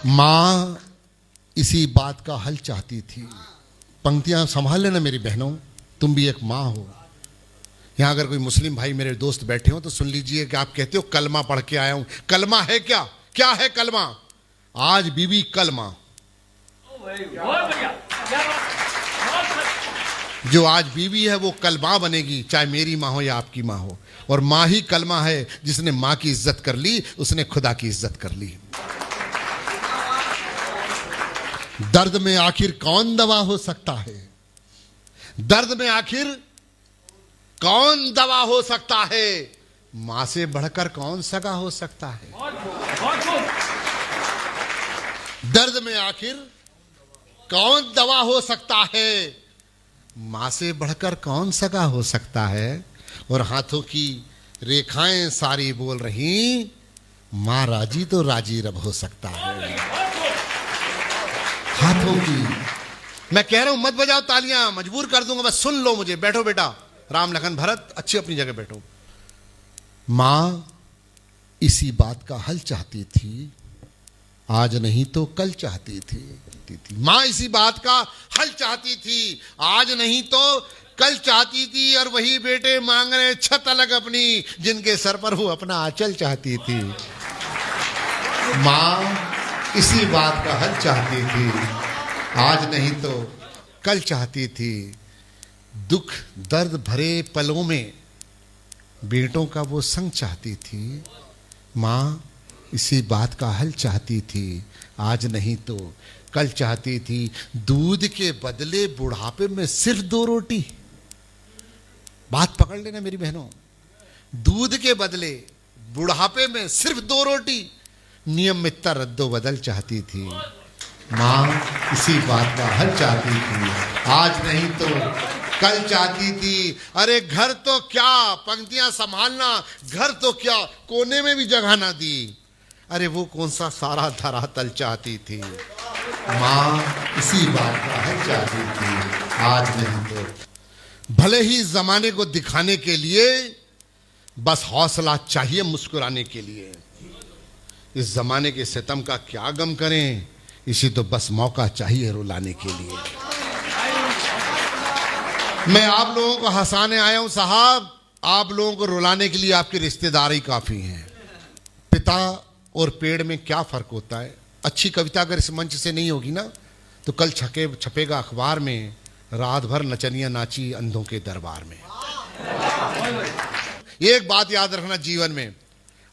माँ इसी बात का हल चाहती थी। पंक्तियां संभाल लेना मेरी बहनों, तुम भी एक माँ हो। यहां अगर कोई मुस्लिम भाई मेरे दोस्त बैठे हो तो सुन लीजिए कि आप कहते हो कलमा पढ़ के आया हूं। कलमा है क्या? क्या है कलमा? आज बीवी कल माँ। जो आज बीवी है वो कल माँ बनेगी, चाहे मेरी माँ हो या आपकी माँ हो। और माँ ही कलमा है। जिसने माँ की इज्जत कर ली उसने खुदा की इज्जत कर ली। दर्द में आखिर कौन दवा हो सकता है? दर्द में आखिर कौन दवा हो सकता है? मां से बढ़कर कौन सगा हो सकता है? दर्द में आखिर कौन दवा हो सकता है? मां से बढ़कर कौन सगा हो सकता है? और हाथों की रेखाएं सारी बोल रही, मां राजी तो राजी रब हो सकता है। हाथों की, मैं कह रहा हूं मत बजाओ तालियां, मजबूर कर दूंगा, बस सुन लो मुझे। बैठो बेटा, राम लखन भरत अच्छी अपनी जगह बैठो। मां इसी बात का हल चाहती थी, आज नहीं तो कल चाहती थी। मां इसी बात का हल चाहती थी, आज नहीं तो कल चाहती थी। और वही बेटे मांग रहे छत अलग अपनी, जिनके सर पर वो अपना आंचल चाहती थी। मां इसी बात का हल चाहती थी, आज नहीं तो कल चाहती थी। दुख दर्द भरे पलों में बेटों का वो संग चाहती थी। मां इसी बात का हल चाहती थी, आज नहीं तो कल चाहती थी। दूध के बदले बुढ़ापे में सिर्फ 2 रोटी। बात पकड़ लेना मेरी बहनों, दूध के बदले बुढ़ापे में सिर्फ 2 रोटी। नियमित रद्दो बदल चाहती थी। मां इसी बात का हल चाहती थी, आज नहीं तो कल चाहती थी। अरे घर तो क्या, पंक्तियां संभालना, घर तो क्या कोने में भी जगह ना दी। अरे वो कौन सा सारा धरातल चाहती थी। मां इसी बात का हल चाहती थी, आज नहीं तो। भले ही जमाने को दिखाने के लिए बस हौसला चाहिए मुस्कुराने के लिए। इस जमाने के सितम का क्या गम करें, इसी तो बस मौका चाहिए रुलाने के लिए। मैं आप लोगों को हंसाने आया हूं साहब, आप लोगों को रुलाने के लिए आपकी रिश्तेदारी काफी है। पिता और पेड़ में क्या फर्क होता है? अच्छी कविता अगर इस मंच से नहीं होगी ना तो कल छपेगा अखबार में, रात भर नचनिया नाची अंधों के दरबार में। एक बात याद रखना जीवन में,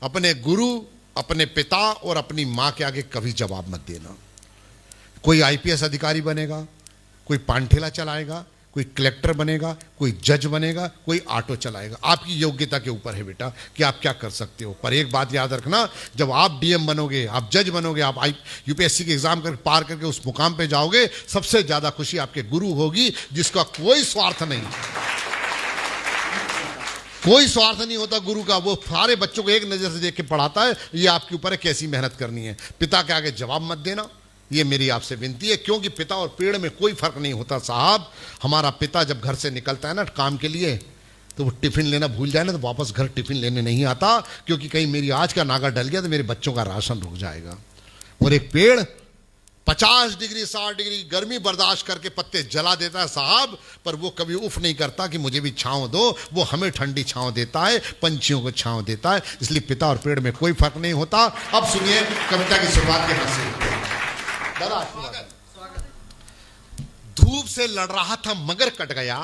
अपने गुरु, अपने पिता और अपनी मां के आगे कभी जवाब मत देना। कोई आईपीएस अधिकारी बनेगा, कोई पानठेला चलाएगा, कोई कलेक्टर बनेगा, कोई जज बनेगा, कोई ऑटो चलाएगा। आपकी योग्यता के ऊपर है बेटा कि आप क्या कर सकते हो। पर एक बात याद रखना, जब आप डीएम बनोगे, आप जज बनोगे, आप यूपीएससी के एग्जाम कर पार करके उस मुकाम पे जाओगे, सबसे ज्यादा खुशी आपके गुरु होगी, जिसका कोई स्वार्थ नहीं। कोई स्वार्थ नहीं होता गुरु का। वो सारे बच्चों को एक नजर से देख के पढ़ाता है, ये आपके ऊपर है कैसी मेहनत करनी है। पिता के आगे जवाब मत देना, ये मेरी आपसे विनती है। क्योंकि पिता और पेड़ में कोई फर्क नहीं होता साहब। हमारा पिता जब घर से निकलता है ना काम के लिए, तो वो टिफिन लेना भूल जाए ना तो वापस घर टिफिन लेने नहीं आता, क्योंकि कहीं मेरी आज का नागा डल गया तो मेरे बच्चों का राशन रुक जाएगा। और एक पेड़ 50 डिग्री 60 डिग्री गर्मी बर्दाश्त करके पत्ते जला देता है साहब, पर वो कभी उफ नहीं करता कि मुझे भी छांव दो। वो हमें ठंडी छांव देता है, पंछियों को छांव देता है। इसलिए पिता और पेड़ में कोई फर्क नहीं होता। अब सुनिए कविता की शुरुआत के हाथ। धूप से लड़ रहा था मगर कट गया।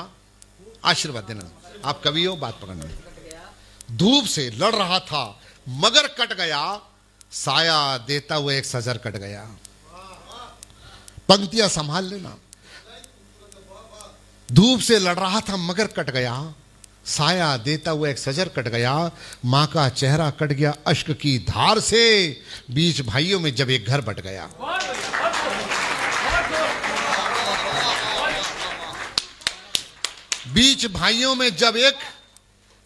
आशीर्वाद देना, आप कवि हो, बात पकड़ना। धूप से लड़ रहा था मगर कट गया, साया देता हुआ एक सजर कट गया। पंक्तियां संभाल लेना। धूप से लड़ रहा था मगर कट गया, साया देता हुआ एक सजर कट गया। मां का चेहरा कट गया अश्क की धार से, बीच भाइयों में जब एक घर बट गया। बीच भाइयों में जब एक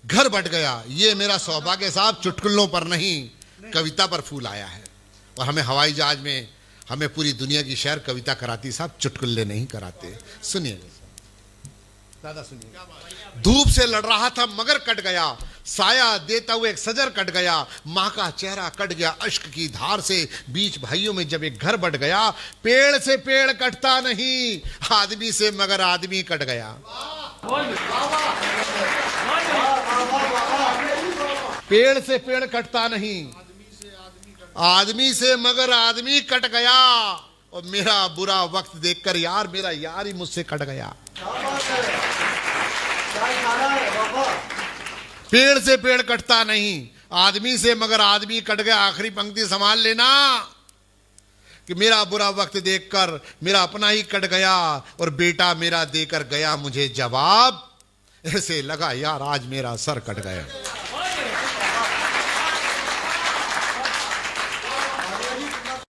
घर बट गया। ये मेरा सौभाग्य साहब, चुटकुलों पर नहीं कविता पर फूल आया है। और हमें हवाई जहाज में हमें पूरी दुनिया की शहर कविता कराती साहब, चुटकुल्ले नहीं कराते। सुनिए दादा सुनिए। धूप से लड़ रहा था मगर कट गया, साया देता हुए एक सजर कट गया, माँ का चेहरा कट गया अश्क की धार से, बीच भाइयों में जब एक घर बट गया। पेड़ से पेड़ कटता नहीं, आदमी से मगर आदमी कट गया। पेड़ से पेड़ कटता नहीं, आदमी से मगर आदमी कट गया। और मेरा बुरा वक्त देखकर यार, मेरा यार ही मुझसे कट गया। पेड़ से पेड़ कटता नहीं, आदमी से मगर आदमी कट गया। आखिरी पंक्ति संभाल लेना कि मेरा बुरा वक्त देखकर मेरा अपना ही कट गया, और बेटा मेरा देकर गया मुझे जवाब, ऐसे लगा यार आज मेरा सर कट गया।